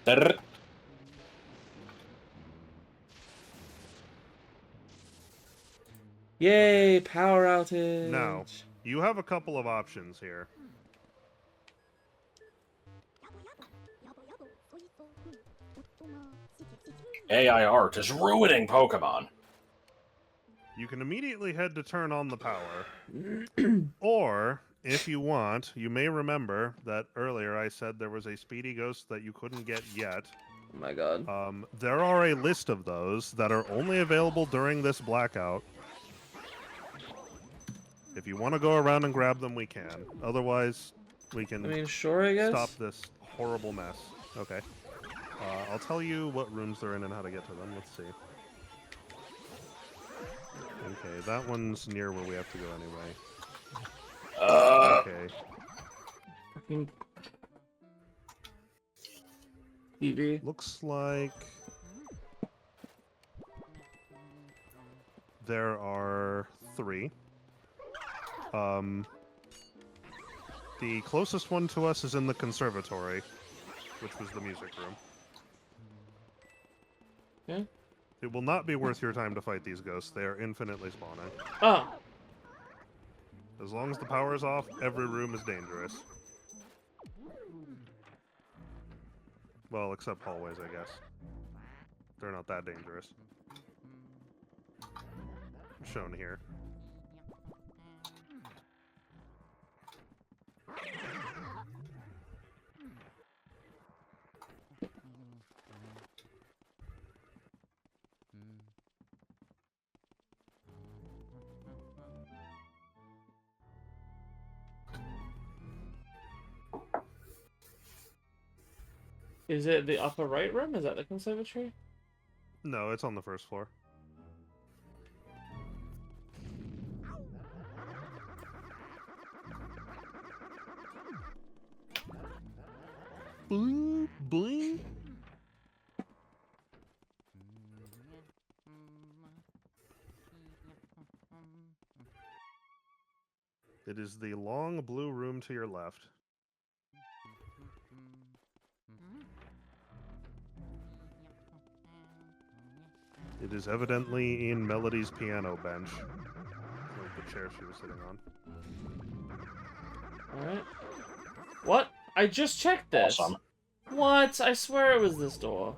Brrr. Yay, power outage. Now, you have a couple of options here. AI art is ruining Pokemon. You can immediately head to turn on the power. Or, if you want, you may remember that earlier I said there was a speedy ghost that you couldn't get yet. Oh my god. There are a list of those that are only available during this blackout. If you want to go around and grab them, we can. Otherwise, we can I mean, sure, I guess. stop this horrible mess. Okay. I'll tell you what rooms they're in and how to get to them. Let's see. Okay, that one's near where we have to go anyway. Okay. Fucking TV. Looks like there are 3. The closest one to us is in the conservatory, which was the music room. Okay. It will not be worth your time to fight these ghosts. They are infinitely spawning. Oh. As long as the power is off, every room is dangerous. Well, except hallways, I guess. They're not that dangerous. Shown here. Is it the upper right room? Is that the conservatory? No, it's on the first floor. Bling, bling. It is the long blue room to your left. It is evidently in Melody's piano bench. Like the chair she was sitting on. Alright. What? I just checked this. Awesome. What? I swear it was this door.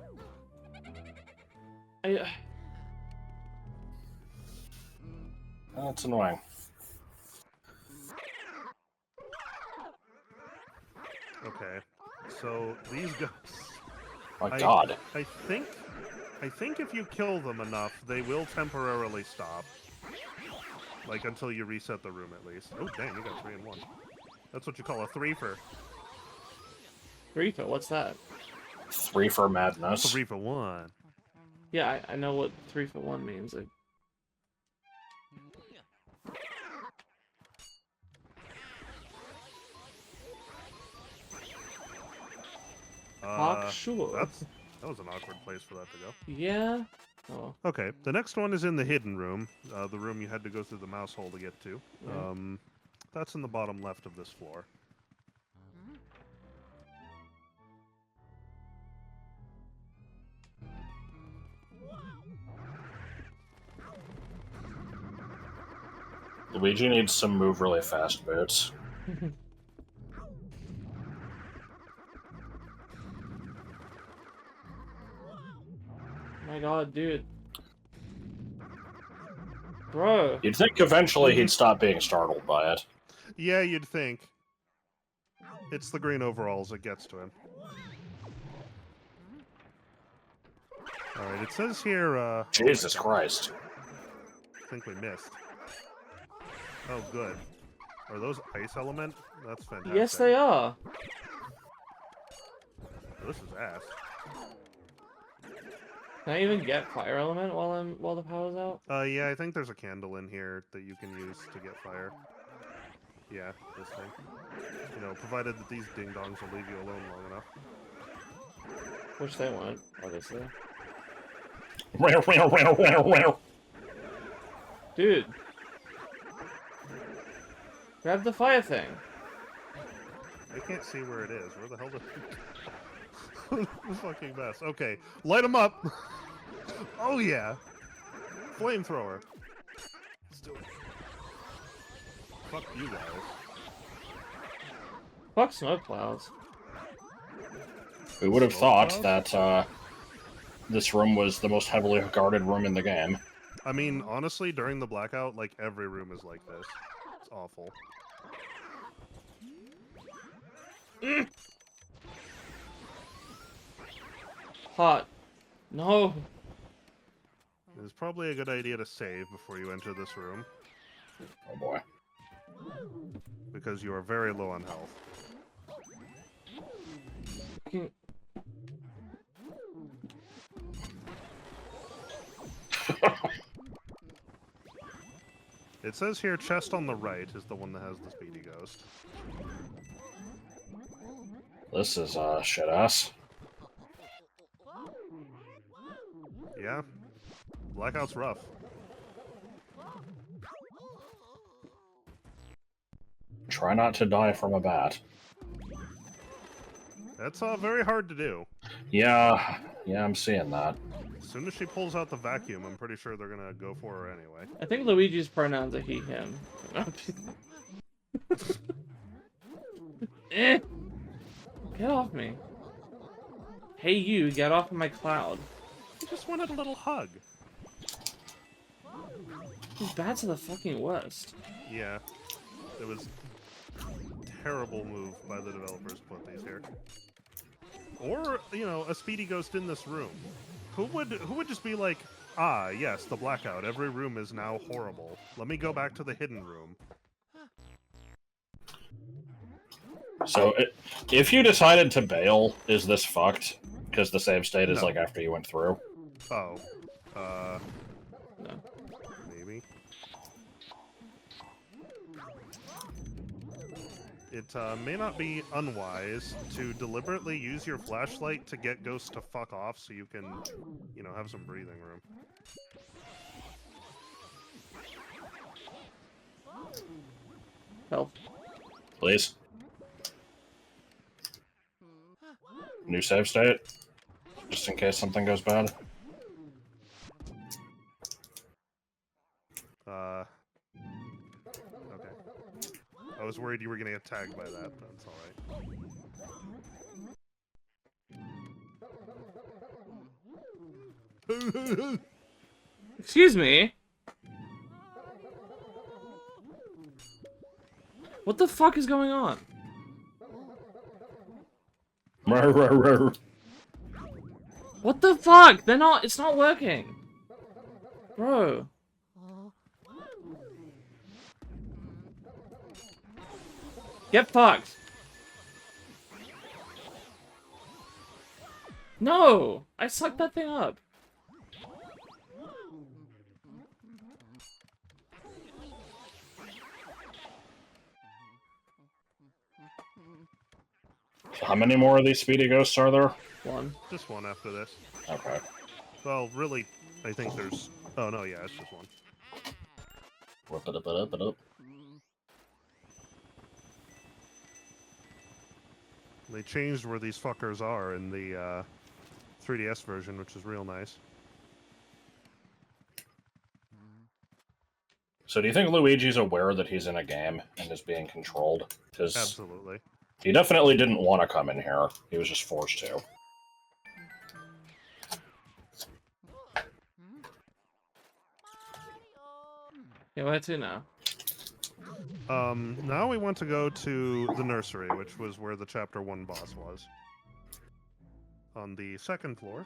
That's annoying. Okay. So these ghosts. My god. I think if you kill them enough, they will temporarily stop. Like, until you reset the room, at least. Oh, dang, you got 3 in 1. That's what you call a threefer. Reaper, what's that? 3 for madness. 3 for 1. Yeah, I know what 3 for 1 means. Like... Sure. That was an awkward place for that to go. Yeah. Oh. Okay, the next one is in the hidden room. The room you had to go through the mouse hole to get to. Yeah. That's in the bottom left of this floor. Luigi needs some move really fast boots. My god, dude. Bro. You'd think eventually he'd stop being startled by it. Yeah, you'd think. It's the green overalls that gets to him. Alright, it says here, Jesus Christ. I think we missed. Oh, good. Are those ice element? That's fantastic. Yes, they are. This is ass. Can I even get fire element while the power's out? Yeah, I think there's a candle in here that you can use to get fire. Yeah, this thing. You know, provided that these ding-dongs will leave you alone long enough. Which they won't, obviously. Dude. Grab the fire thing. I can't see where it is. Where the hell did... The fucking best. Okay, light them up. Oh yeah, flamethrower. Let's do it. Fuck you guys. Fuck smoke clouds. Who would have Smoke thought clouds? that this room was the most heavily guarded room in the game? I mean, honestly, during the blackout, like every room is like this. It's awful. Hot. No. It's probably a good idea to save before you enter this room, Oh boy. because you are very low on health. Fucking- It says here, chest on the right is the one that has the speedy ghost. This is shit ass. Yeah, blackout's rough. Try not to die from a bat. That's very hard to do. Yeah, I'm seeing that. As soon as she pulls out the vacuum, I'm pretty sure they're gonna go for her anyway. I think Luigi's pronouns are he, him. Eh. Get off me. Hey you, get off of my cloud. I just wanted a little hug. These bats are the fucking worst. Yeah, it was a terrible move by the developers to put these here. Or, you know, a speedy ghost in this room. Who would just be like, ah, yes, the blackout. Every room is now horrible. Let me go back to the hidden room. So, if you decided to bail, is this fucked? Because the save state is No. like after you went through. Oh, No. maybe. It may not be unwise to deliberately use your flashlight to get ghosts to fuck off so you can, you know, have some breathing room. Help. Please. New save state? Just in case something goes bad. Okay. I was worried you were gonna get tagged by that, but it's alright. Excuse me? What the fuck is going on? What the fuck? They're not- it's not working. Bro. Get fucked. No! I sucked that thing up. How many more of these speedy ghosts are there? One. Just one after this. Okay. Well, really, I think there's... Oh, no, yeah, it's just one. Whip it up, it up, it up. They changed where these fuckers are in the 3DS version, which is real nice. So do you think Luigi's aware that he's in a game and is being controlled? Because Absolutely. he definitely didn't want to come in here. He was just forced to. Yeah, where to now? Now we want to go to the nursery, which was where the Chapter 1 boss was. On the second floor.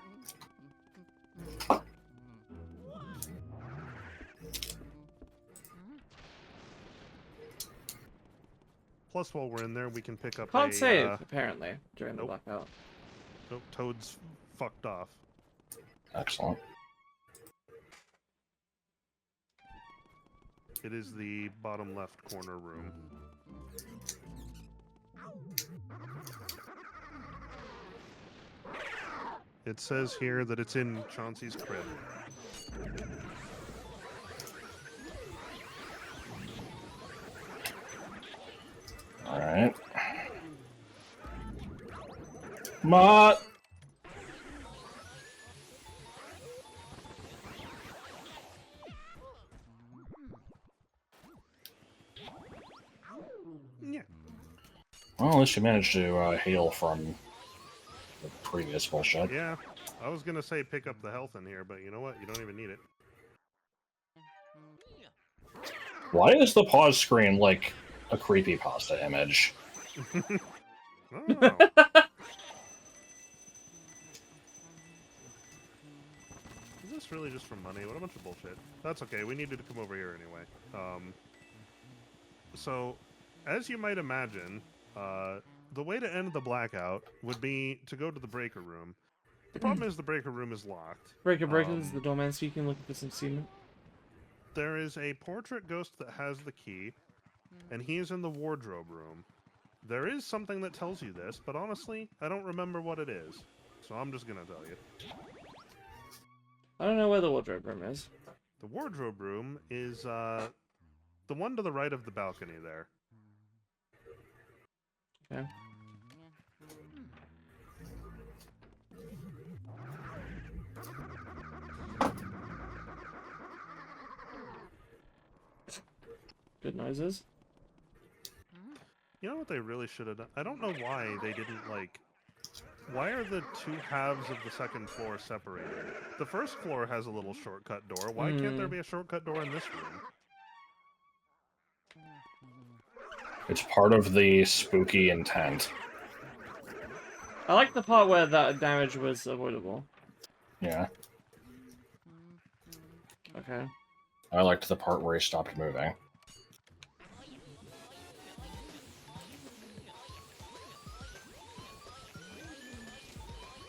Plus, while we're in there, we can pick up Can't a... save, apparently, during the nope. blackout. Nope, Toad's fucked off. Excellent. It is the bottom left corner room. It says here that it's in Chauncey's crib. Alright. Mott! Well, at least you managed to heal from the previous bullshit. Yeah, I was gonna say pick up the health in here, but you know what? You don't even need it. Why is the pause screen like a creepypasta image? Oh. Is this really just for money? What a bunch of bullshit. That's okay. We needed to come over here anyway. So, as you might imagine, the way to end the blackout would be to go to the breaker room. The problem is the breaker room is locked. Breaker, this is the doorman speaking, looking for some cement. There is a portrait ghost that has the key, and he is in the wardrobe room. There is something that tells you this, but honestly, I don't remember what it is. So I'm just gonna tell you. I don't know where the wardrobe room is. The wardrobe room is, the one to the right of the balcony there. Okay. Good noises. You know what they really should have done? I don't know why they didn't, like... Why are the two halves of the second floor separated? The first floor has a little shortcut door. Why can't there be a shortcut door in this room? It's part of the spooky intent. I like the part where that damage was avoidable. Yeah. Okay. I liked the part where he stopped moving.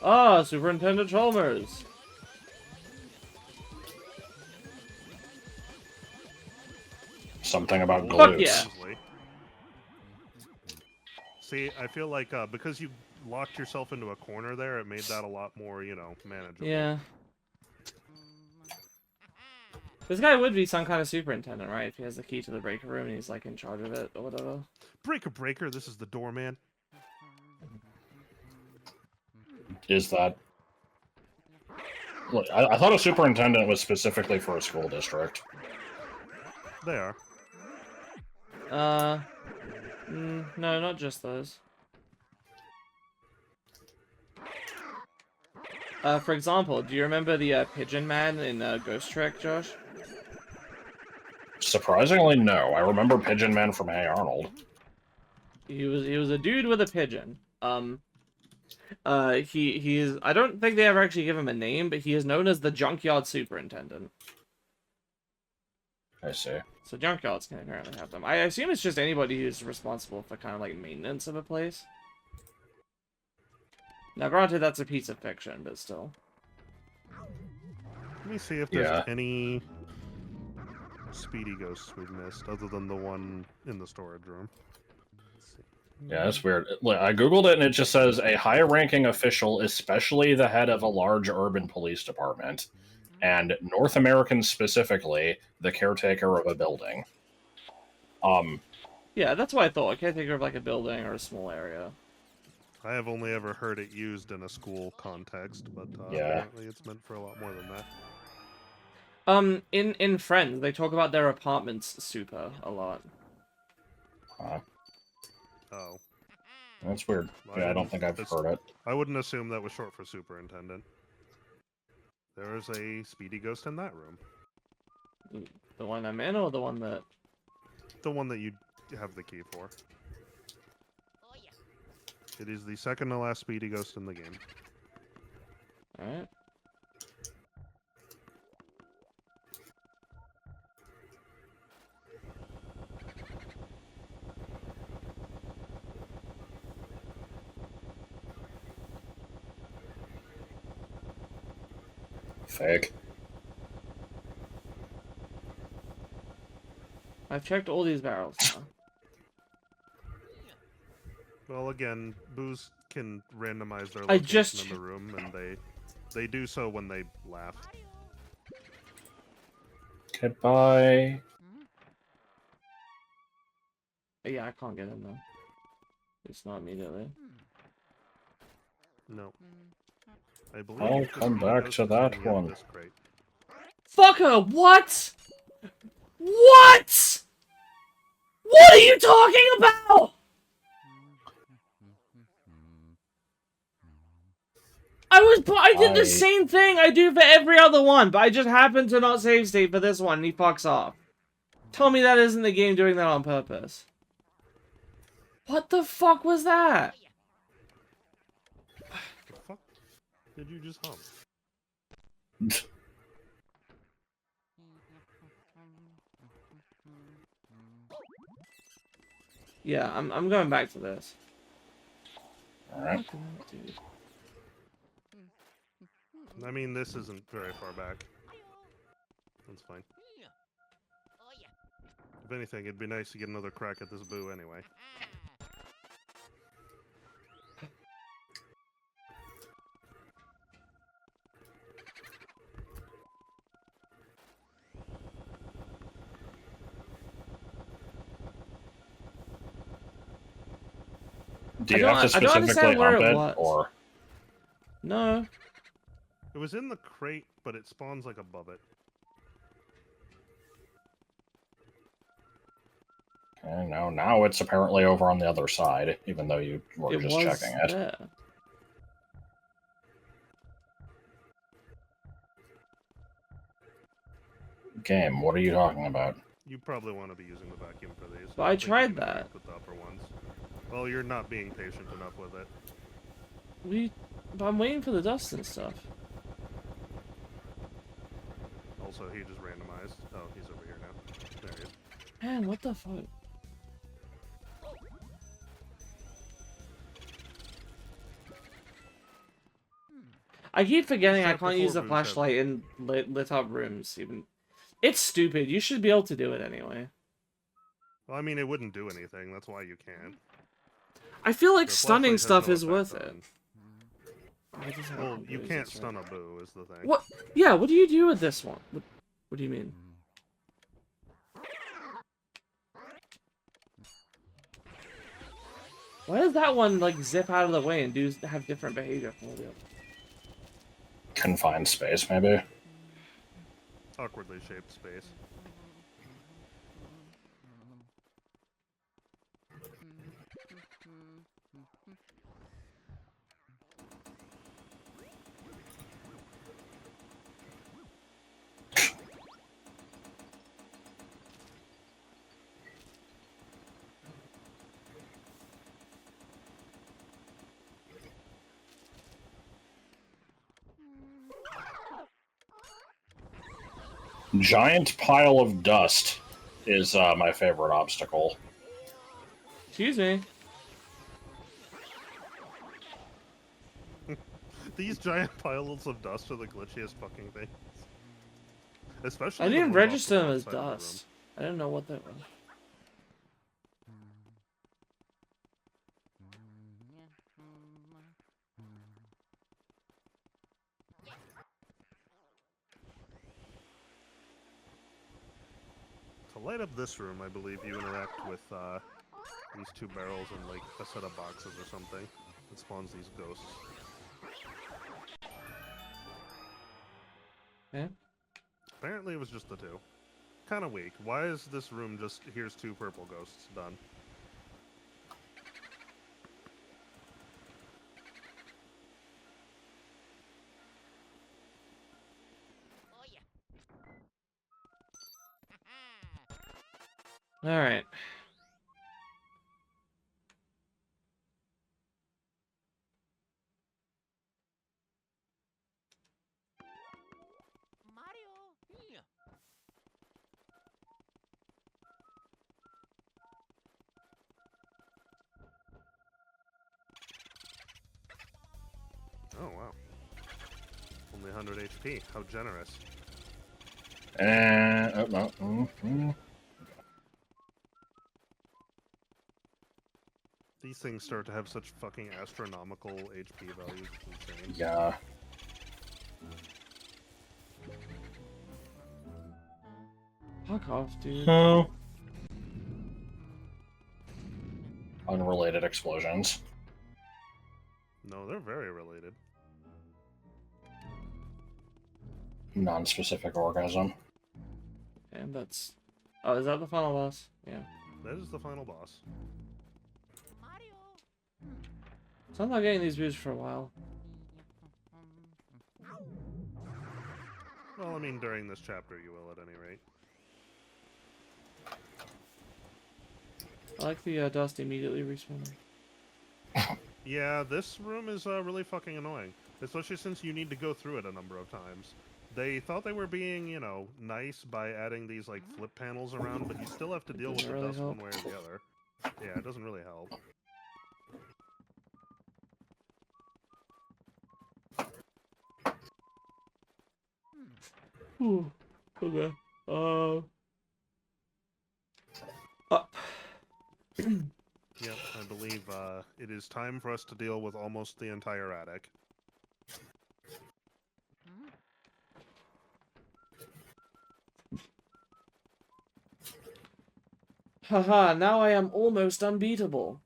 Ah, Superintendent Chalmers. Something about Fuck glutes. yeah. See, I feel like because you locked yourself into a corner there, it made that a lot more, you know, manageable. Yeah. This guy would be some kind of superintendent, right? If he has the key to the breaker room and he's like in charge of it or whatever. Breaker, this is the doorman. Is that... Look, I thought a superintendent was specifically for a school district. They are. No, not just those. For example, do you remember the pigeon man in Ghost Trick, Josh? Surprisingly, no. I remember Pigeon Man from Hey Arnold. He was a dude with a pigeon. He is. I don't think they ever actually give him a name, but he is known as the Junkyard Superintendent. I see. So junkyards can apparently have them. I assume it's just anybody who's responsible for kind of like maintenance of a place. Now, granted, that's a piece of fiction, but still. Let me see if there's any speedy ghosts we've missed, other than the one in the storage room. Yeah, that's weird. I googled it and it just says a high-ranking official, especially the head of a large urban police department, and North American specifically, the caretaker of a building. Yeah, that's what I thought. A caretaker of like a building or a small area. I have only ever heard it used in a school context, but yeah. Apparently it's meant for a lot more than that. In Friends, they talk about their apartments super a lot. Oh. That's weird. Yeah, I don't think I've heard it. I wouldn't assume that was short for superintendent. There is a speedy ghost in that room. The one I'm in, or the one that... The one that you have the key for. It is the second to last speedy ghost in the game. Alright. Fake. I've checked all these barrels now. Well, again, Booze can randomize their location in the room, and they do so when they laugh. Goodbye. Yeah, I can't get in though. It's not immediately. No. I believe I'll come back to that one. Fucker, what? What? What are you talking about? I did the same thing I do for every other one, but I just happened to not save state for this one, and he fucks off. Tell me that isn't the game doing that on purpose. What the fuck was that? The fuck did you just hum? Yeah, I'm going back to this. Alright. Dude. I mean, this isn't very far back. That's fine. If anything, it'd be nice to get another crack at this boo anyway. Do you have to specifically hump it, or? No. It was in the crate, but it spawns like above it. Okay, now it's apparently over on the other side, even though you were just checking it. There. Game, what are you talking about? You probably want to be using the vacuum for these. But I tried that. With the upper ones. Well, you're not being patient enough with it. But I'm waiting for the dust and stuff. Also, he just randomized. Oh, he's over here now. There he is. Man, what the fuck? I keep forgetting I can't use a flashlight in lit up rooms. Even it's stupid. You should be able to do it anyway. Well, I mean, it wouldn't do anything. That's why you can't. I feel like stunning stuff is worth it. Well, you can't stun a boo, is the thing. What? Yeah, what do you do with this one? What do you mean? Why does that one, like, zip out of the way and have different behavior from all the others? Confined space, maybe? Awkwardly shaped space. Giant pile of dust is my favorite obstacle. Excuse me. These giant piles of dust are the glitchiest fucking things. Especially I didn't even the ones off register the them as outside of the dust. I didn't know what that was. To light up this room, I believe you interact with these two barrels and like a set of boxes or something. It spawns these ghosts. Yeah. Apparently it was just the two. Kind of weak. Why is this room just, here's two purple ghosts, done? All right. Oh, wow. Only 100 HP. How generous. Oh, no. These things start to have such fucking astronomical HP values. It's insane. Yeah. Fuck off, dude. Oh. Unrelated explosions. No, they're very related. Non-specific orgasm. And that's... Oh, is that the final boss? Yeah. That is the final boss. So I'm not getting these views for a while. Well, I mean, during this chapter you will, at any rate. I like the dust immediately respawning. Yeah, this room is really fucking annoying. Especially since you need to go through it a number of times. They thought they were being, you know, nice by adding these, like, flip panels around, but you still have to deal with the really dust help. one way or the other. Yeah, it doesn't really help. Ooh, okay. Up. Yep, I believe it is time for us to deal with almost the entire attic. Haha, now I am almost unbeatable.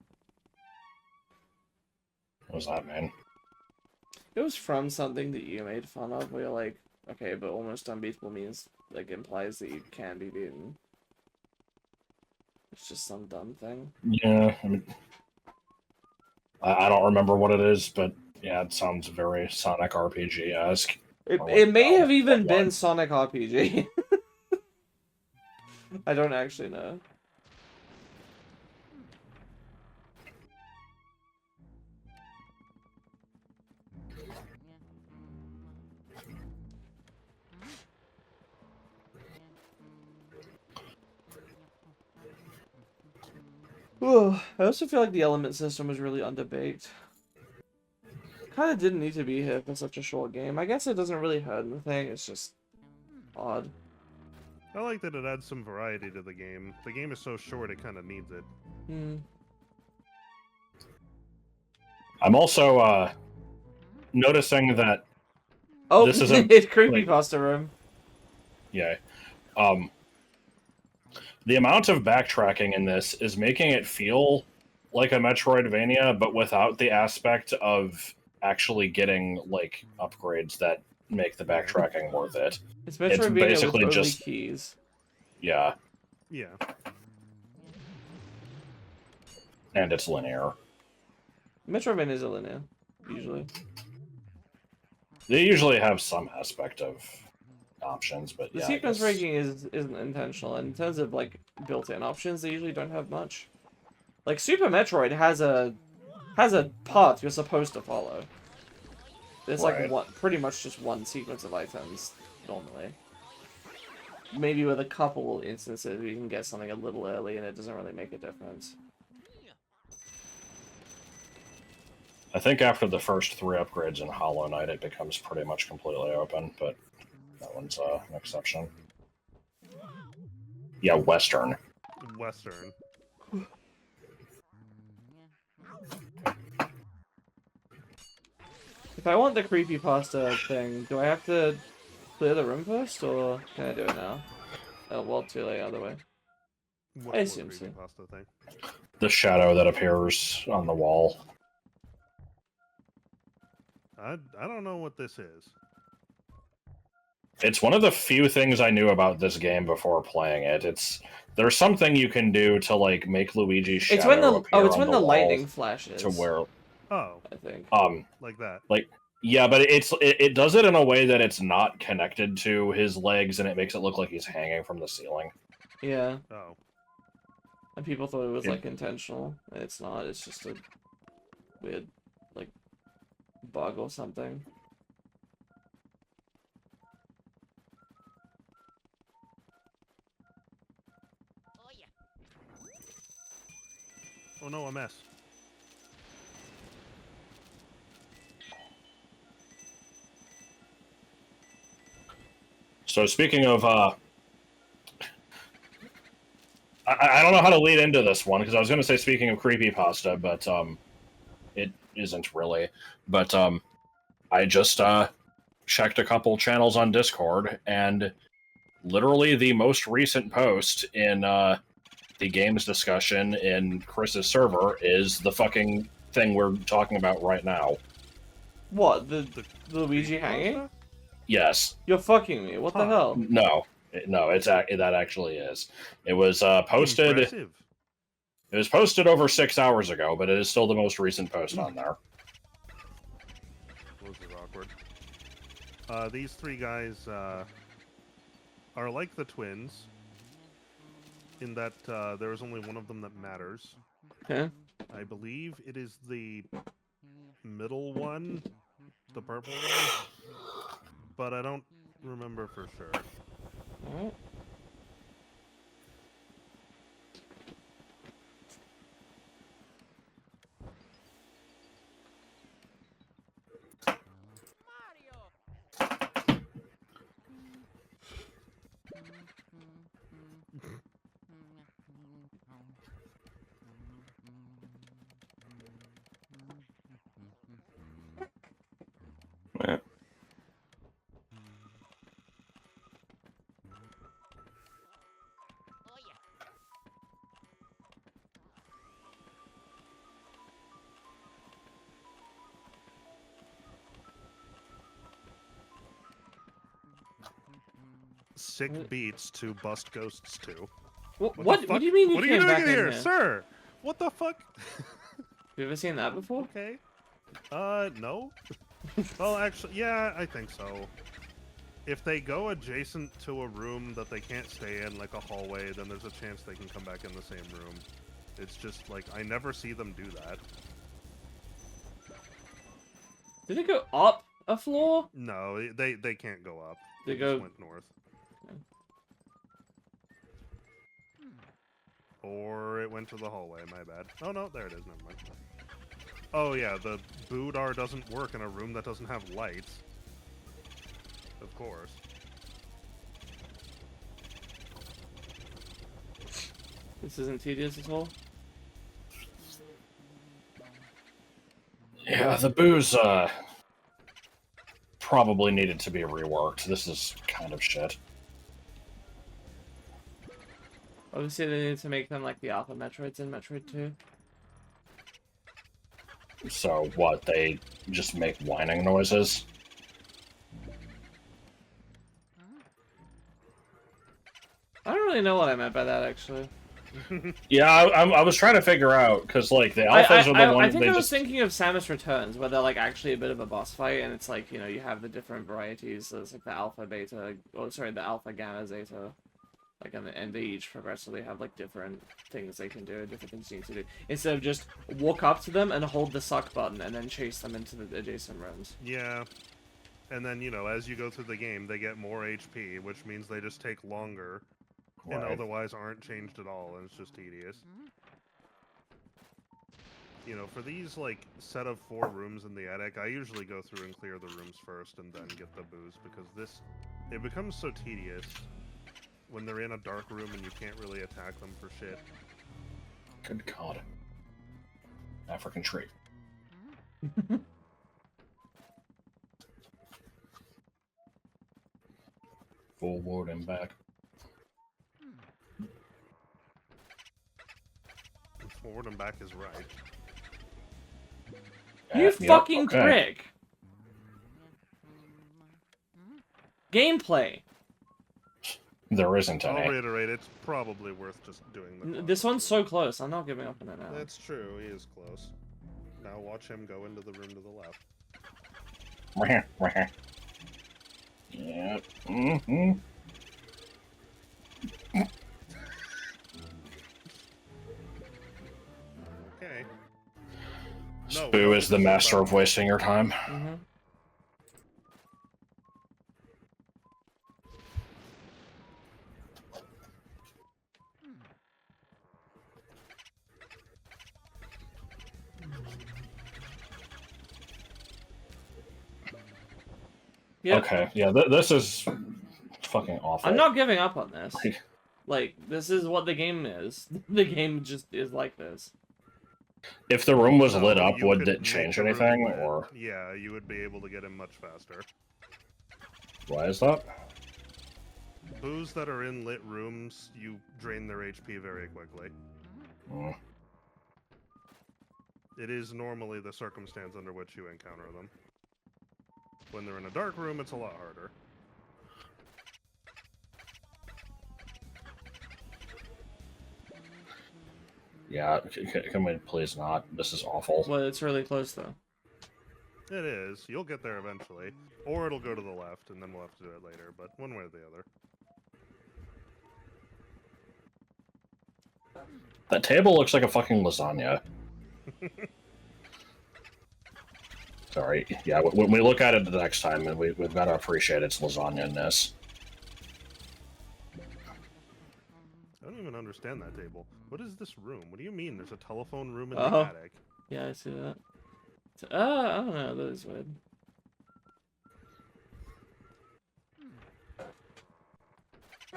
What does that mean? It was from something that you made fun of, where you're like, okay, but almost unbeatable means, like, implies that you can be beaten. It's just some dumb thing. Yeah, I mean, I don't remember what it is, but yeah, it sounds very Sonic RPG-esque. It may have even been Sonic RPG. I don't actually know. I also feel like the element system was really underbaked. Kind of didn't need to be here for such a short game. I guess it doesn't really hurt anything, it's just odd. I like that it adds some variety to the game. The game is so short, it kind of needs it. I'm also noticing that oh, this isn't it's creepypasta room. Yeah. The amount of backtracking in this is making it feel like a Metroidvania, but without the aspect of actually getting, like, upgrades that make the backtracking worth it. It's Metroidvania basically with only just keys. Yeah. Yeah. And it's linear. Metroidvania is a linear, usually. They usually have some aspect of options, but The yeah, sequence breaking isn't intentional, and in terms of like built-in options, they usually don't have much. Like Super Metroid has a path you're supposed to follow. There's like pretty much just one sequence of items normally. Maybe with a couple instances you can get something a little early and it doesn't really make a difference. I think after the first 3 upgrades in Hollow Knight, it becomes pretty much completely open, but that one's an exception. Yeah, Western. Western. If I want the creepypasta thing, do I have to clear the room first, or can I do it now? Oh, well, too late either way. I assume so. Thing? The shadow that appears on the wall. I don't know what this is. It's one of the few things I knew about this game before playing it. There's something you can do to like make Luigi's shadow it's when the appear it's when the lightning flashes. To where I think like that. Like yeah, but it does it in a way that it's not connected to his legs, and it makes it look like he's hanging from the ceiling. Yeah. Oh. And people thought it was like intentional, and it's not. It's just a weird like bug or something. Oh no, a mess. So speaking of, I don't know how to lead into this one, because I was going to say speaking of creepypasta, but it isn't really. But I just checked a couple channels on Discord, and literally the most recent post in the games discussion in Chris's server is the fucking thing we're talking about right now. What, the Luigi hanging? Yes. You're fucking me. What the hell? No, that actually is. It was posted. Impressive. It was posted over 6 hours ago, but it is still the most recent post on there. Those are awkward. These 3 guys are like the twins in that there is only one of them that matters. Okay. I believe it is the middle one, the purple one, but I don't remember for sure. Alright. Yeah. Sick beats to bust ghosts to. What? the What fuck? do you mean you What are came you doing back in here, here? sir? What the fuck? You ever seen that before? Okay. No. Well, actually, yeah, I think so. If they go adjacent to a room that they can't stay in, like a hallway, then there's a chance they can come back in the same room. It's just, like, I never see them do that. Did it go up a floor? No, they can't go up. They just go- went north. Okay. Or it went to the hallway, my bad. Oh no, there it is, never mind. Oh yeah, the Boudar doesn't work in a room that doesn't have lights. Of course. This isn't tedious at all. Yeah, the booze probably needed to be reworked. This is kind of shit. Obviously, they need to make them like the Alpha Metroids in Metroid 2. So what? They just make whining noises? I don't really know what I meant by that, actually. Yeah, I was trying to figure out because like the alphas are the I ones think they I was just thinking of Samus Returns, where they're like actually a bit of a boss fight, and it's like, you know, you have the different varieties. So it's like the Alpha, Beta, oh sorry, the Alpha, Gamma, Zeta, like, and they each progressively have like different things they can do, different things you need to do. Instead of just walk up to them and hold the suck button and then chase them into the adjacent rooms. Yeah. And then, you know, as you go through the game, they get more HP, which means they just take longer. And Right. otherwise aren't changed at all, and it's just tedious. You know, for these, like, set of 4 rooms in the attic, I usually go through and clear the rooms first and then get the booze, because it becomes so tedious when they're in a dark room and you can't really attack them for shit. Good God. African tree. Forward and back. Forward and back is right. You Yep, fucking okay. prick! Gameplay! There isn't I'll any. reiterate, it's probably worth just doing the This closet. one's so close, I'm not giving up on it now. That's true, he is close. Now watch him go into the room to the left. Yeah. Mm-hmm. Okay. No, Boo is the master of wasting your time. Mm-hmm. Yep. Okay, yeah, this is fucking awful. I'm not giving up on this. Like- Like, this is what the game is. The game just is like this. If the room was So lit up, you would could it make change the room anything, lit. or Yeah, you would be able to get him much faster. why is that? Boos that are in lit rooms, you drain their HP very quickly. Mm. It is normally the circumstance under which you encounter them. When they're in a dark room, it's a lot harder. Yeah, can we please not? This is awful. Well, it's really close, though. It is. You'll get there eventually. Or it'll go to the left, and then we'll have to do it later, but one way or the other. That table looks like a fucking lasagna. Sorry. Yeah, when we look at it the next time, we've got to appreciate its lasagna-ness. I don't even understand that table. What is this room? What do you mean there's a telephone room in the attic? Yeah, I see that. I don't know. That is weird.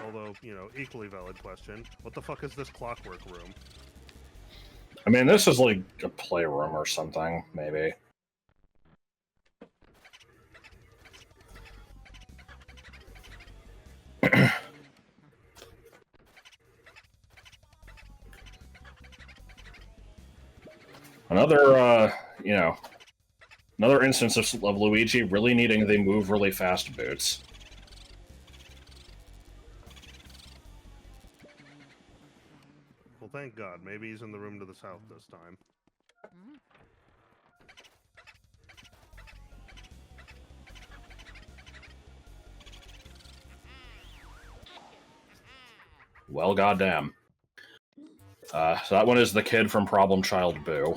Although, you know, equally valid question. What the fuck is this clockwork room? I mean, this is like a playroom or something, maybe. Another, you know, another instance of Luigi really needing the move really fast boots. Well, thank God. Maybe he's in the room to the south this time. Well, goddamn. So that one is the kid from Problem Child Boo.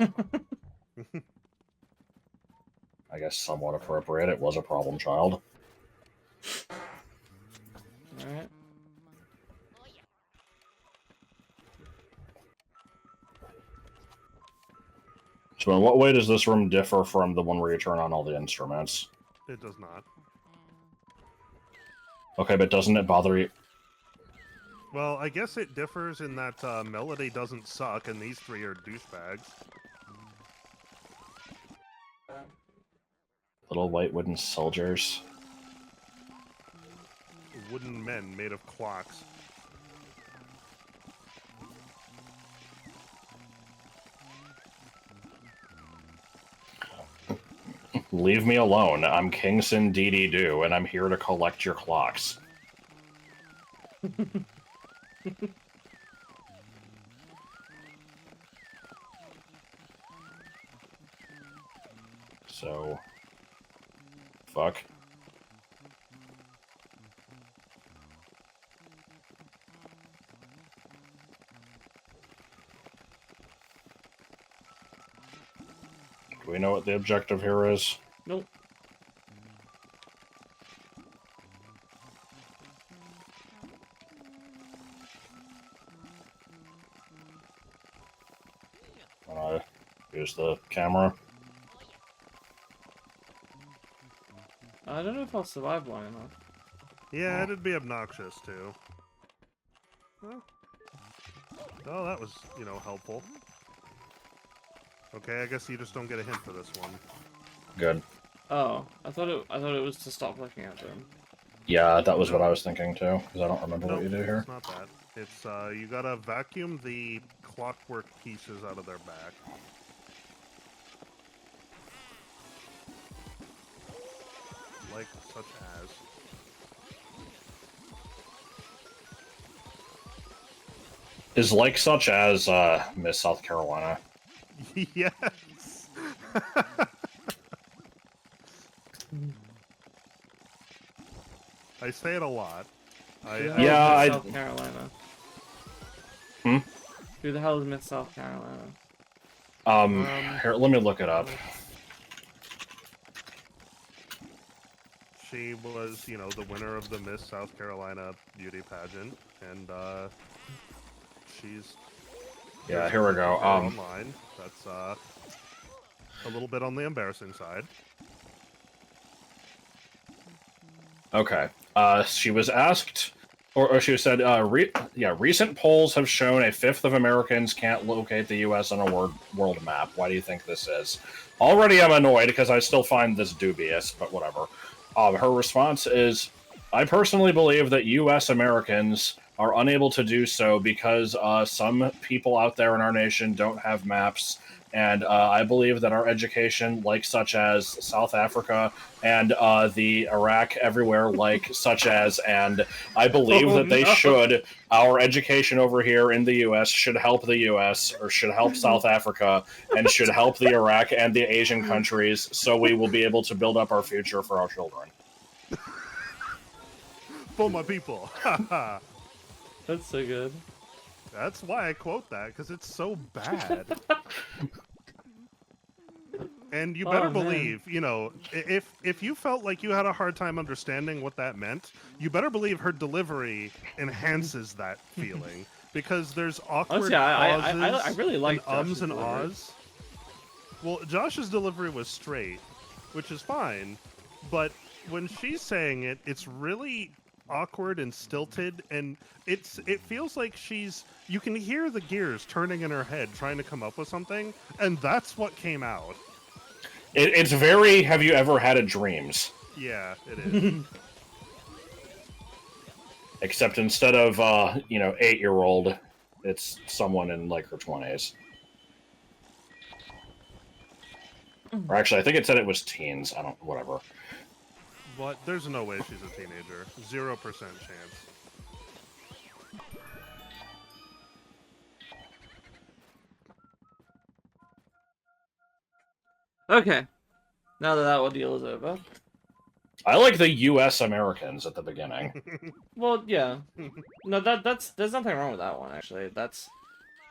I guess somewhat appropriate. It was a problem child. Alright. So in what way does this room differ from the one where you turn on all the instruments? It does not. Okay, but doesn't it bother you? Well, I guess it differs in that Melody doesn't suck and these three are douchebags. Little white wooden soldiers. Wooden men made of clocks. Leave me alone. I'm Kingson Dee-Dee-Doo, and I'm here to collect your clocks. So... fuck. Do we know what the objective here is? Nope. Wanna use the camera? I don't know if I'll survive long enough. Yeah, it'd be obnoxious, too. Well, oh, that was, you know, helpful. Okay, I guess you just don't get a hint for this one. Good. Oh, I thought it was to stop looking at them. Yeah, that was what I was thinking too, because I don't remember Nope, what you do here. it's not that. It's, you gotta vacuum the clockwork pieces out of their back. Like such as... Is like such as, Miss South Carolina. Yes! I say it a lot. Yeah, South Carolina. Hmm? Who the hell is Miss South Carolina? Here, let me look it up. She was, you know, the winner of the Miss South Carolina beauty pageant, and, she's... Yeah, here we go. Online. That's, a little bit on the embarrassing side. Okay. She was asked, or she said, recent polls have shown a fifth of Americans can't locate the U.S. on a world map. Why do you think this is? Already I'm annoyed because I still find this dubious, but whatever. Her response is, I personally believe that U.S. Americans are unable to do so because some people out there in our nation don't have maps, and I believe that our education, like such as South Africa and the Iraq everywhere, like such as, and I believe that they should, our education over here in the U.S. should help the U.S., or should help South Africa, and should help the Iraq and the Asian countries, so we will be able to build up our future for our children. For my people! That's so good. That's why I quote that, because it's so bad. And you better believe, you know, if you felt like you had a hard time understanding what that meant, you better believe her delivery enhances that feeling. Because there's awkward pauses I really like and ums Josh's and delivery. ahs. Well, Josh's delivery was straight, which is fine, but when she's saying it, it's really awkward and stilted, and it feels like you can hear the gears turning in her head trying to come up with something, and that's what came out. It's very, have you ever had a dreams? Yeah, it is. Except instead of, 8-year-old, it's someone in, like, her 20s. Or actually, I think it said it was teens. I don't, whatever. But there's no way she's a teenager. 0% chance. Okay. Now that ordeal is over. I like the U.S. Americans at the beginning. Well, yeah. No, there's nothing wrong with that one, actually. That's...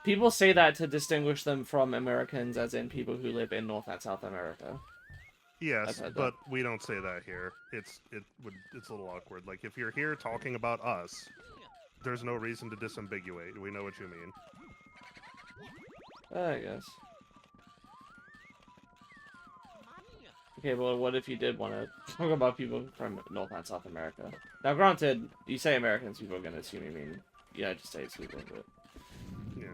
People say that to distinguish them from Americans, as in people who live in North and South America. Yes, but we don't say that here. It's a little awkward. Like, if you're here talking about us, there's no reason to disambiguate. We know what you mean. I guess. Okay, well, what if you did want to talk about people from North and South America? Now, granted, you say Americans, people are going to assume you mean United States people, but... Yeah.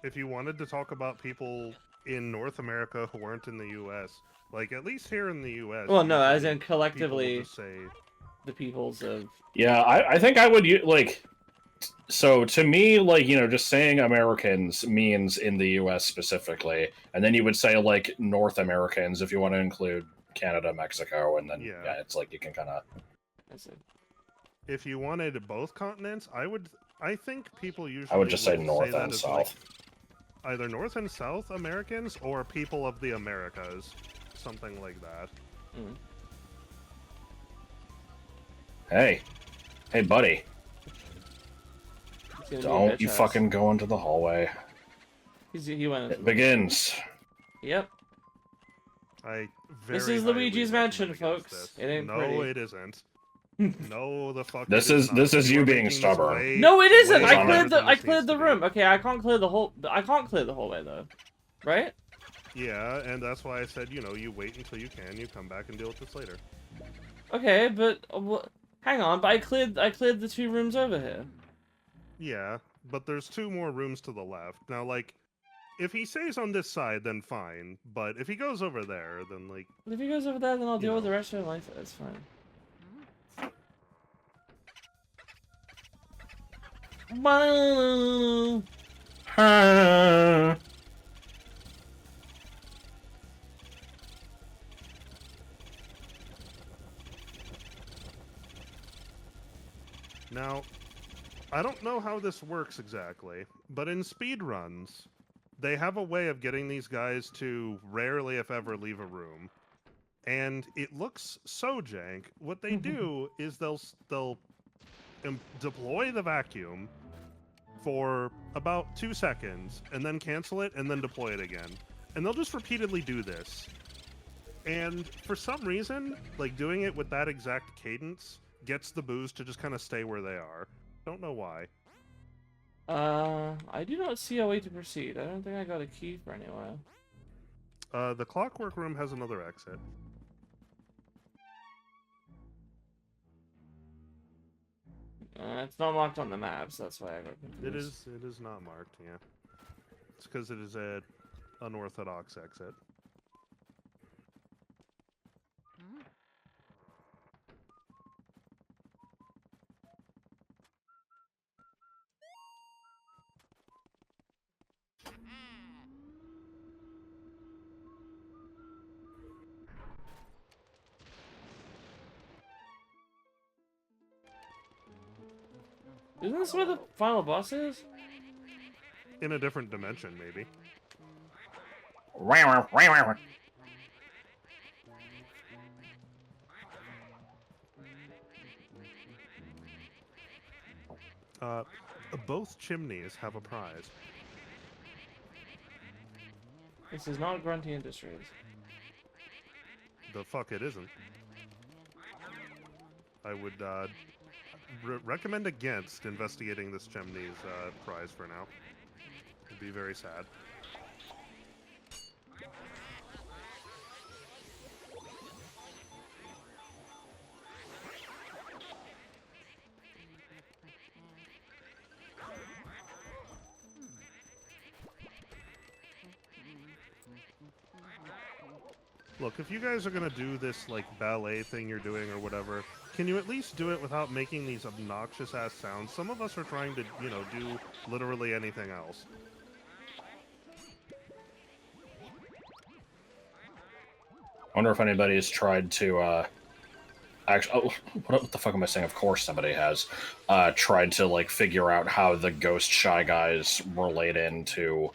If you wanted to talk about people in North America who weren't in the U.S., like, at least here in the U.S... Well, no, as in collectively, say... the peoples of... Yeah, I think I would, like... So, to me, like, just saying Americans means in the U.S. specifically, and then you would say, like, North Americans if you want to include Canada, Mexico, and then, yeah it's like you can kind of... I see. If you wanted both continents, I think people usually I would just say North that and as, South. like, either North and South Americans or people of the Americas. Something like that. Mm. Hey, buddy. Don't you fucking go into the hallway. He went into It begins. Yep. This is Luigi's mansion, folks. It ain't No, it isn't. No, the fuck. This is you being stubborn. No, it isn't. way I cleared the room. Okay, I can't clear the whole way though. Right? Yeah, and that's why I said, you wait until you can. You come back and deal with this later. Okay, but hang on. But I cleared the 2 rooms over here. Yeah, but there's 2 more rooms to the left. Now, like, if he stays on this side, then fine. But if he goes over there, then, like... If he goes over there, then I'll deal with the rest of my life. It's fine. Now, I don't know how this works exactly, but in speedruns, they have a way of getting these guys to rarely, if ever, leave a room. And it looks so jank. What they do is they'll deploy the vacuum for about 2 seconds, and then cancel it, and then deploy it again. And they'll just repeatedly do this. And for some reason, like, doing it with that exact cadence gets the boos to just kind of stay where they are. Don't know why. I do not see a way to proceed. I don't think I got a key for anywhere. The clockwork room has another exit. It's not marked on the maps, that's why I got confused. It is not marked, yeah. It's because it is a unorthodox exit. Isn't this where the final boss is? In a different dimension, maybe. Both chimneys have a prize. This is not Grunty Industries. The fuck it isn't. I would recommend against investigating this chimney's prize for now. It'd be very sad. Look, if you guys are gonna do this, like, ballet thing you're doing or whatever, can you at least do it without making these obnoxious-ass sounds? Some of us are trying to, you know, do literally anything else. I wonder if anybody's tried to, actually, oh, what the fuck am I saying? Of course somebody has, tried to, like, figure out how the ghost Shy Guys relate into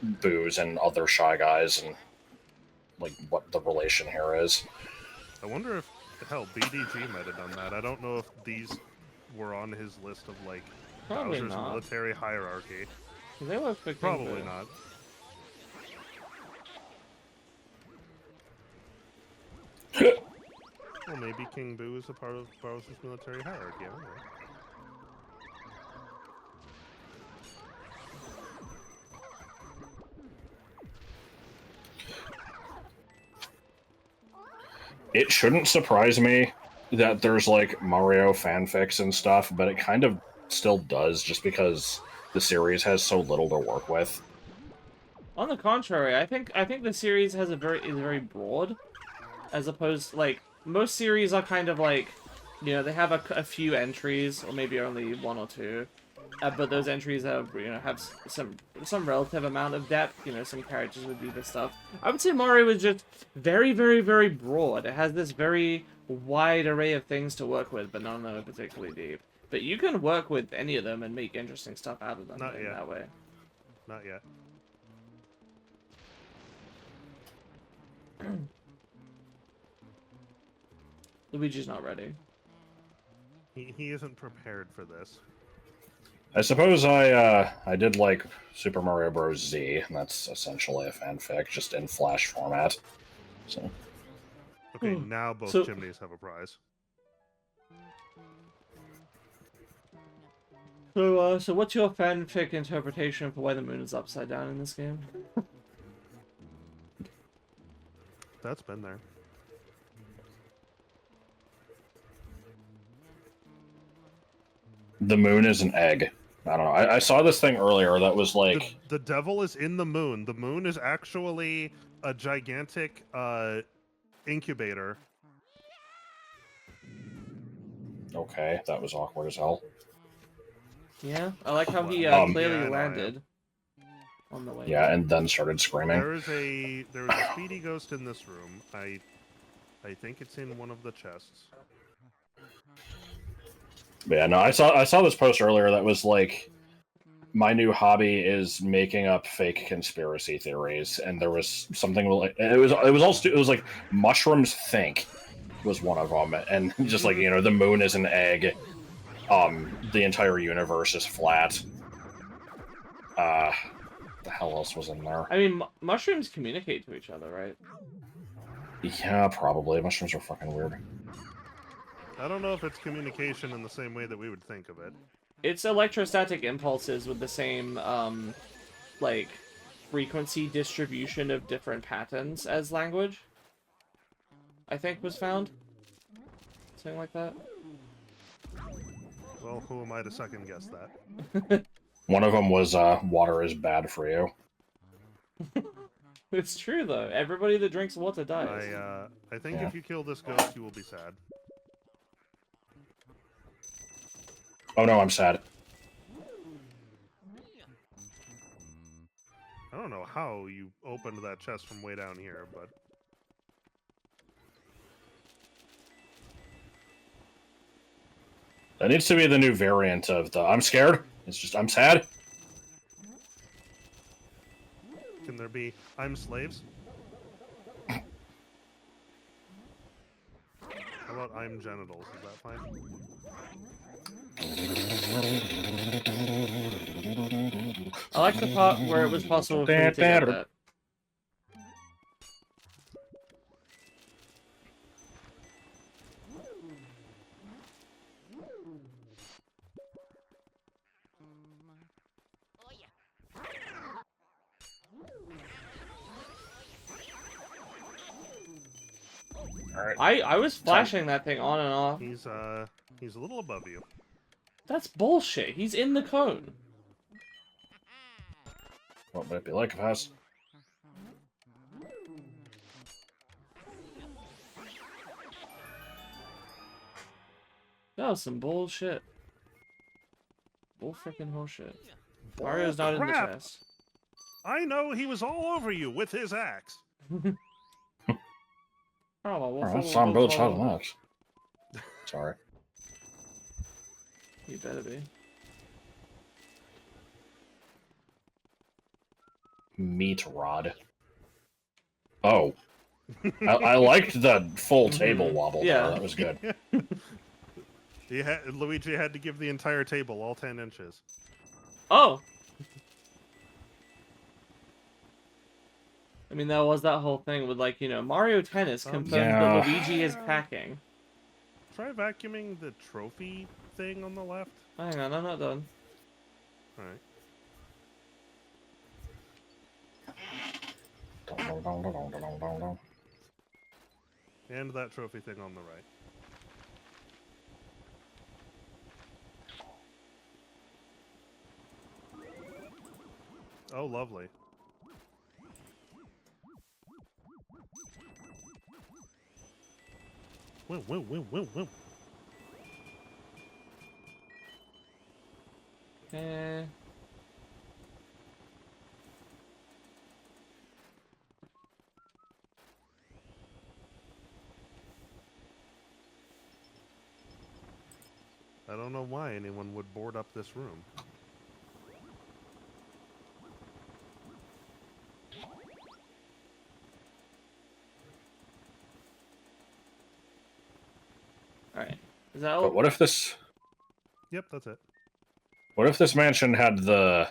Booze and other Shy Guys, and, like, what the relation here is. I wonder if, hell, BDG might have done that. I don't know if these were on his list of, like, Probably Bowser's not. military hierarchy. They work for King Probably Boo. not. Well, maybe King Boo is a part of Bowser's military hierarchy. I don't know. It shouldn't surprise me that there's, like, Mario fanfics and stuff, but it kind of still does, just because the series has so little to work with. On the contrary, I think the series has is very broad, as opposed, like, most series are kind of like, you know, they have a few entries, or maybe only one or two, but those entries have, you know, have some relative amount of depth. You know, some characters would do this stuff. I would say Mario is just very, very, very broad. It has this very wide array of things to work with, but none of them are particularly deep. But you can work with any of them and make interesting stuff out of them Not in yet. that way. Not yet. Luigi's not ready. He isn't prepared for this. I suppose I did like Super Mario Bros. Z, and that's essentially a fanfic, just in Flash format. So Okay, now both So- chimneys have a prize. So what's your fanfic interpretation for why the moon is upside down in this game? That's been there. the moon is an egg. I don't know. I saw this thing earlier that was like... The devil is in the moon. The moon is actually a gigantic incubator. Okay, that was awkward as hell. Yeah, I like how he Yeah, clearly I know, landed on the way. Yeah, and then started screaming. There is a speedy ghost in this room. I think it's in one of the chests. But yeah, no, I saw this post earlier that was like, my new hobby is making up fake conspiracy theories, and there was something like it was like mushrooms think was one of them, and just like, you know, the moon is an egg, the entire universe is flat. The hell else was in there? I mean, mushrooms communicate to each other, right? Yeah, probably. Mushrooms are fucking weird. I don't know if it's communication in the same way that we would think of it. It's electrostatic impulses with the same, like, frequency distribution of different patterns as language, I think was found. Something like that. Well, who am I to second guess that? One of them was water is bad for you. It's true, though. Everybody that drinks water dies. I think Yeah. if you kill this ghost, you will be sad. Oh no, I'm sad. I don't know how you opened that chest from way down here, but... That needs to be the new variant of the I'm scared. It's just I'm sad. Can there be I'm slaves? How about I'm genitals? Is that fine? I like the part where it was possible for you to get that. Alright. I was flashing that thing on and off. He's a little above you. That's bullshit. He's in the cone. What would it be like if I was... That was some bullshit. Bull freaking bullshit. Mario's not in the Crap! chest. I know he was all over you with his axe. I saw him both sides of that. Sorry. You better be. Meat rod. Oh. I liked the full table wobble. Yeah. That was good. Luigi had to give the entire table all 10 inches. Oh! I mean, that was that whole thing with, like, you know, Mario Tennis confirmed that Luigi is packing. Try vacuuming the trophy thing on the left. Hang on, I'm not done. Alright. And that trophy thing on the right. Oh, lovely. Whoa. Eh. I don't know why anyone would board up this room. Alright. Is that all? But what if this... Yep, that's it. What if this mansion had the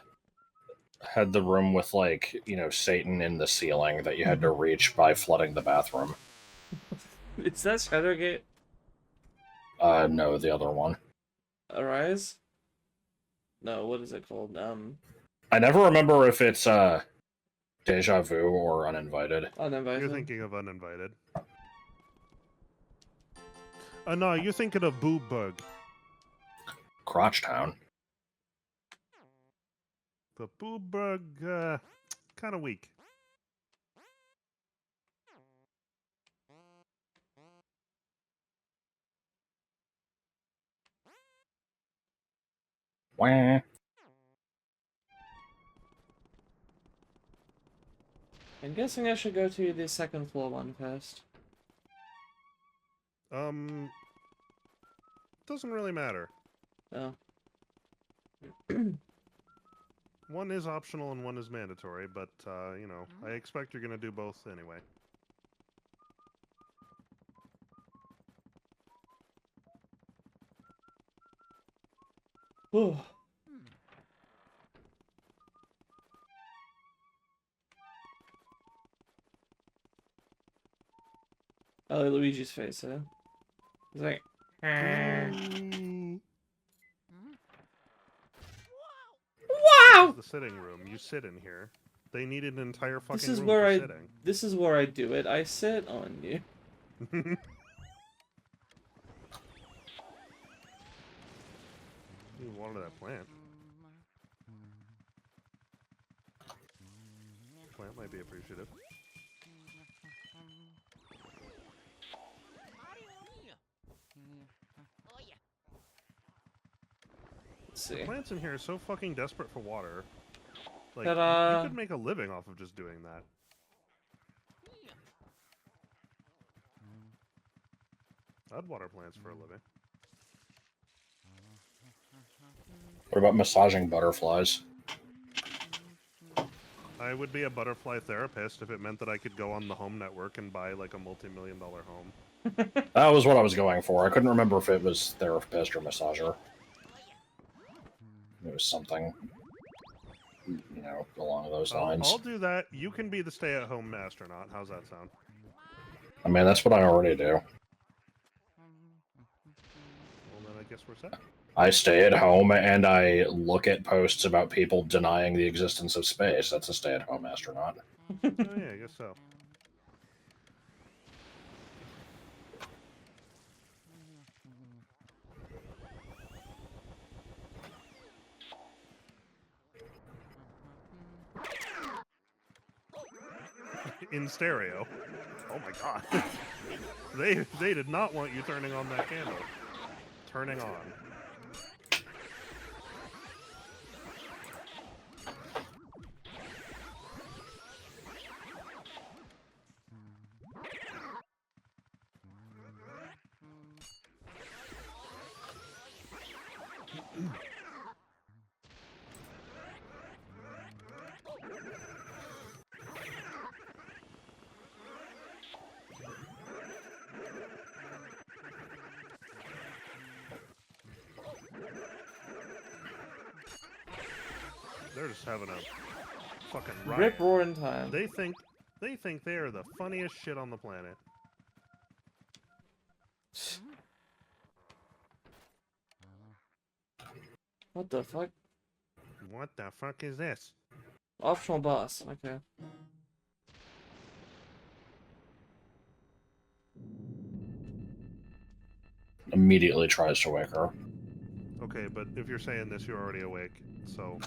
room with, like, you know, Satan in the ceiling that you had to reach by flooding the bathroom? Is that Shadowgate? No, the other one. Arise? No, what is it called? I never remember if it's Deja Vu or Uninvited. Uninvited. You're thinking of Uninvited. No, you're thinking of Boobberg. Crotchtown. The Boobberg, kind of weak. Wah. I'm guessing I should go to the second floor one first. Doesn't really matter. Oh. One is optional and one is mandatory, but, you know, I expect you're gonna do both anyway. Whew. I like Luigi's face, huh? He's like, wow! This is the sitting room. You sit in here. They need an entire fucking This is room where for I. sitting. This is where I do it. I sit on you. You wanted that plant. Plant might be appreciative. Let's see. Plants in here are so fucking desperate for water. Like, Ta-da. you could make a living off of just doing that. I'd water plants for a living. What about massaging butterflies? I would be a butterfly therapist if it meant that I could go on the Home Network and buy, like, a multi-million-dollar home. That was what I was going for. I couldn't remember if it was therapist or massager. It was something you know, along those I'll lines. do that. You can be the stay-at-home astronaut. How's that sound? I mean, that's what I already do. Well, then I guess we're set. I stay at home and I look at posts about people denying the existence of space. That's a stay-at-home astronaut. Oh yeah, I guess so. In stereo. Oh my god. They did not want you turning on that candle. Turning on. They're just having a fucking riot. Rip roaring time. They think they are the funniest shit on the planet. What the fuck? What the fuck is this? Optional boss. Okay. Immediately tries to wake her. Okay, but if you're saying this, you're already awake. So,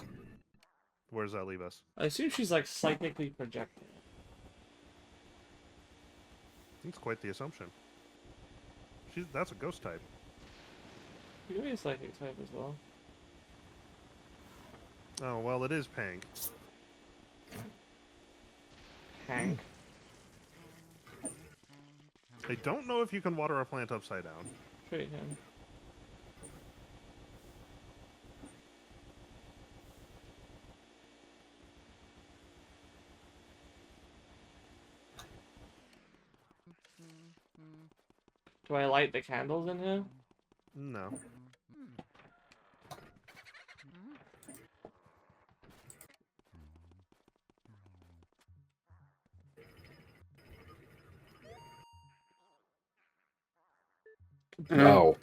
where does that leave us? I assume she's like psychically projecting. That's quite the assumption. That's a ghost type. You can be a psychic type as well. Oh, well, it is pink. Hank. I don't know if you can water a plant upside down. Sure you can. Do I light the candles in here? No. No.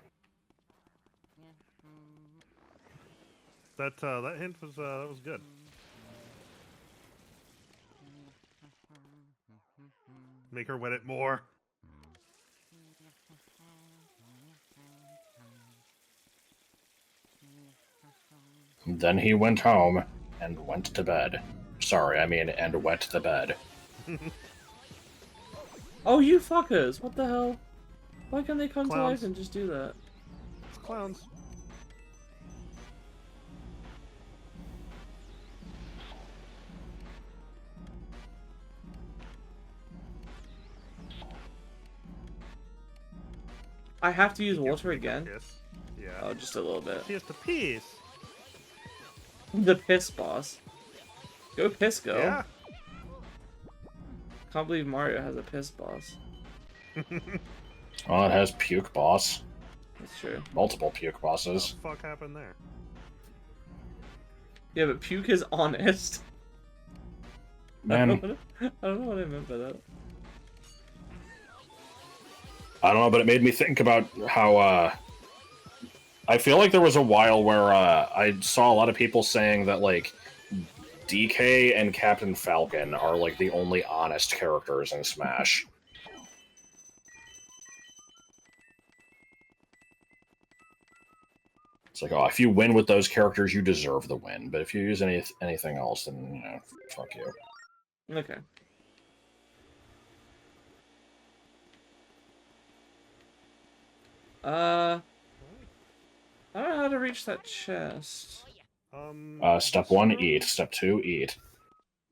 That hint was that was good. Make her wet it more. Then he went home and went to bed. Sorry, I mean, and wet the bed. Oh, you fuckers! What the hell? Why can't they come to Clowns. life and just do that? It's clowns. I have to use water again? Yes. Yeah. Oh, just a little bit. She has to piss. The piss boss. Go piss, go. Yeah. Can't believe Mario has a piss boss. Oh, it has puke boss. That's true. Multiple puke bosses. What the fuck happened there? Yeah, but puke is honest. Man, I don't know what I meant by that. I don't know, but it made me think about how, I feel like there was a while where, I saw a lot of people saying that, like, DK and Captain Falcon are, like, the only honest characters in Smash. It's like, oh, if you win with those characters, you deserve the win. But if you use anything else, then, you know, fuck you. Okay. I don't know how to reach that chest. Step 1, eat. Step 2, eat.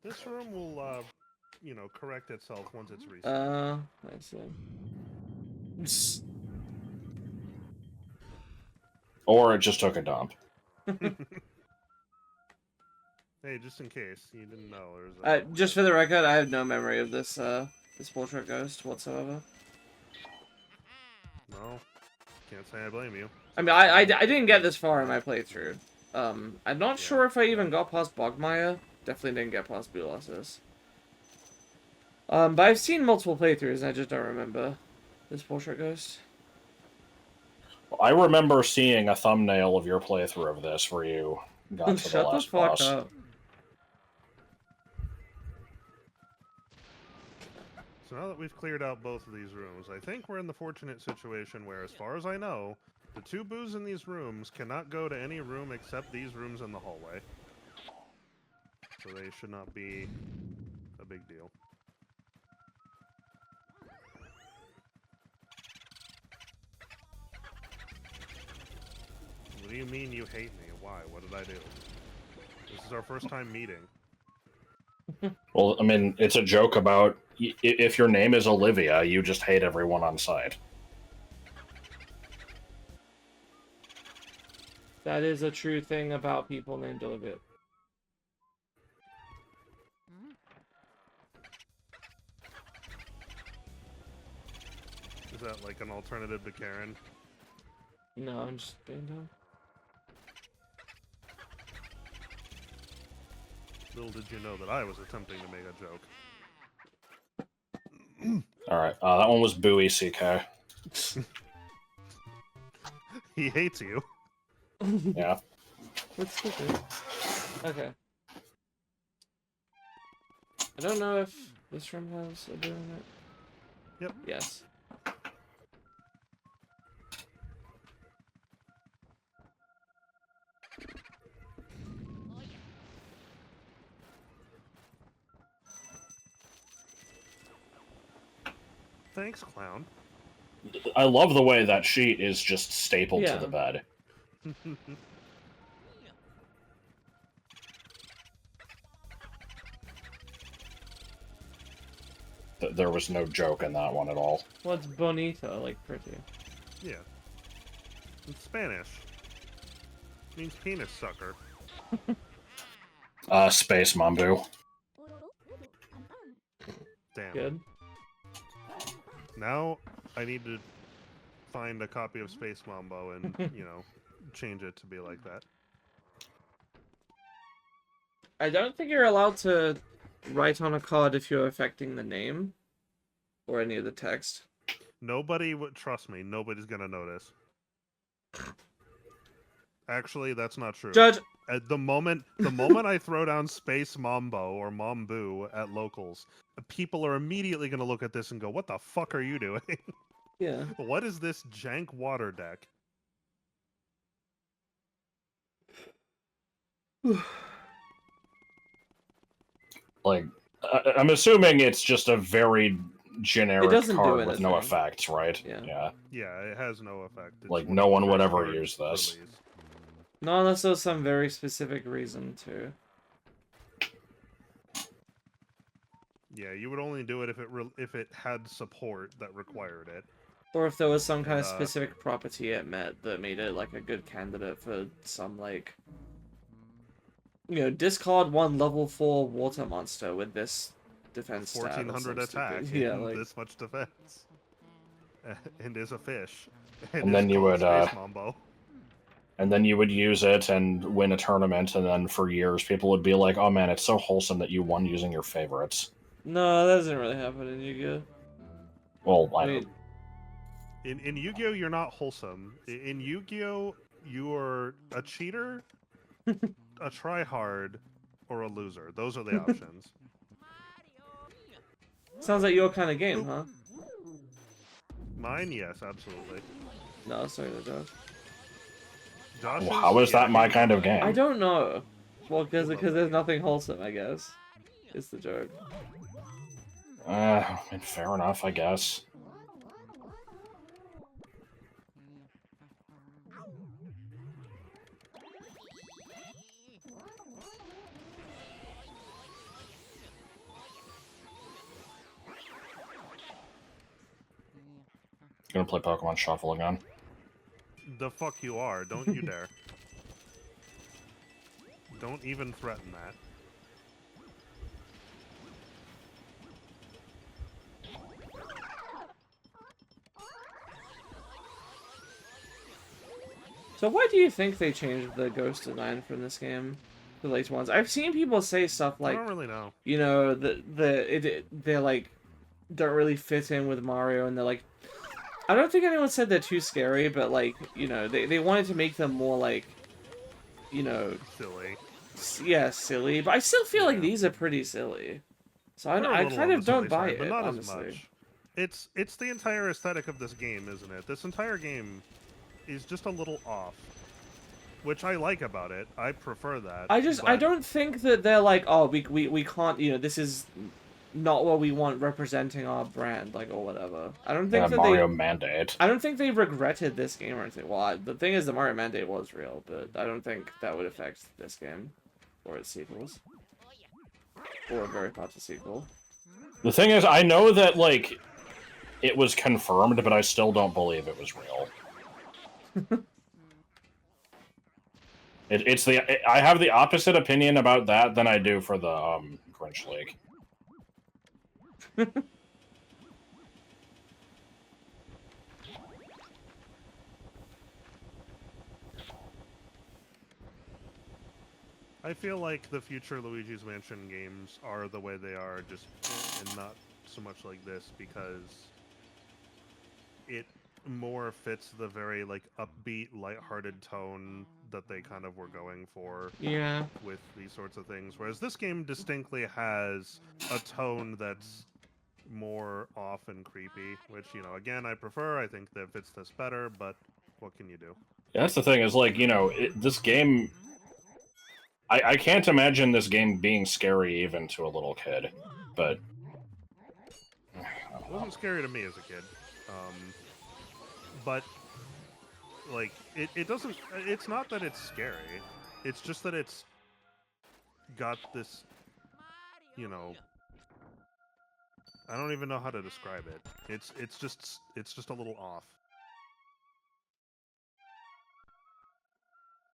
This room will, you know, correct itself once it's reset. I see. Or it just took a dump. Hey, just in case you didn't know, there's a... Just for the record, I have no memory of this, this portrait ghost whatsoever. No, can't say I blame you. I mean, I didn't get this far in my playthrough. I'm not sure if I even got past Bogmire. Definitely didn't get past Bulas's. But I've seen multiple playthroughs and I just don't remember this portrait ghost. I remember seeing a thumbnail of your playthrough of this where you got to the Shut the last fuck boss. up. So now that we've cleared out both of these rooms, I think we're in the fortunate situation where, as far as I know, the two boos in these rooms cannot go to any room except these rooms in the hallway. So they should not be a big deal. What do you mean you hate me? Why? What did I do? This is our first time meeting. Well, I mean, it's a joke about if your name is Olivia, you just hate everyone on site. That is a true thing about people named Olivia. Is that like an alternative to Karen? No, I'm just being dumb. Little did you know that I was attempting to make a joke. Alright, that one was Bowie CK. He hates you. Yeah. That's stupid. Okay. I don't know if this room has a door in it. Yep. Yes. Thanks, clown. I love the way that sheet is just stapled Yeah. to the bed. There was no joke in that one at all. What's bonito? Like pretty. Yeah. It's Spanish. Means penis sucker. Space Mambu. Damn. Good. Now I need to find a copy of Space Mambo and, you know, change it to be like that. I don't think you're allowed to write on a card if you're affecting the name or any of the text. Nobody would trust me. Nobody's gonna notice. Actually, that's not true. Judge. At the moment I throw down Space Mambo or Mambu at locals, people are immediately gonna look at this and go, "What the fuck are you doing? Yeah. What is this jank water deck?" Like, I'm assuming it's just a very generic doesn't do card with no anything. effects, right? Yeah. Yeah, it has no effect. It's Like, one no of the one would first ever cards use this. released. Not unless there's some very specific reason to. Yeah, you would only do it if it had support that required it. Or if there was some kind of And, specific property it met that made it like a good candidate for some like, you know, discard one level 4 water monster with this defense stat or 1400 some attack, stupid- Yeah, and like this much defense, and is a fish. And then is you called would, Space Mambo. And then you would use it and win a tournament, and then for years people would be like, "Oh man, it's so wholesome that you won using your favorites." no, that doesn't really happen in Yu-Gi-Oh. Well, I Wait, don't. In Yu-Gi-Oh, you're not wholesome. In Yu-Gi-Oh, you are a cheater, a tryhard, or a loser. Those are the options. sounds like your kind of game, huh? Mine, yes, absolutely. No, sorry, no, Josh. Josh's, How is that my kind of game? I don't know. Well, because love there's that. nothing wholesome, I guess. It's the joke. I mean, fair enough, I guess. Gonna play Pokemon Shuffle again. The fuck you are. Don't you dare. Don't even threaten that. So why do you think they changed the ghost design from this game to the later ones? I've seen people say stuff I like, don't really know. you know, they're like don't really fit in with Mario, and they're like, I don't think anyone said they're too scary, but like, you know, they wanted to make them more like, you know, Silly. yeah, silly. But I still feel like Yeah. these are pretty silly. So They're a I little kind on of the don't silly buy side, but it, not honestly. as much. It's the entire aesthetic of this game, isn't it? This entire game is just a little off, which I like about it. I prefer that. I but don't think that they're like, oh, we can't, you know, this is not what we want representing our brand, like, or whatever. I don't think Yeah, that Mario Mandate. I don't think they regretted this game or anything. Well, the thing is, the Mario Mandate was real, but I don't think that would affect this game or its sequels, or a very popular sequel. The thing is, I know that, like, it was confirmed, but I still don't believe it was real. I have the opposite opinion about that than I do for the Grinch League. I feel like the future Luigi's Mansion games are the way they are, just and not so much like this, because it more fits the very like upbeat, lighthearted tone that they kind of were going for Yeah. with these sorts of things. Whereas this game distinctly has a tone that's more off and creepy, which, you know, again, I prefer. I think that fits this better, but what can you do? Yeah, that's the thing, is, like, you know, this game... I can't imagine this game being scary even to a little kid, but... It wasn't scary to me as a kid. But, like, it doesn't... It's not that it's scary. It's just that it's got this, you know... I don't even know how to describe it. It's just a little off.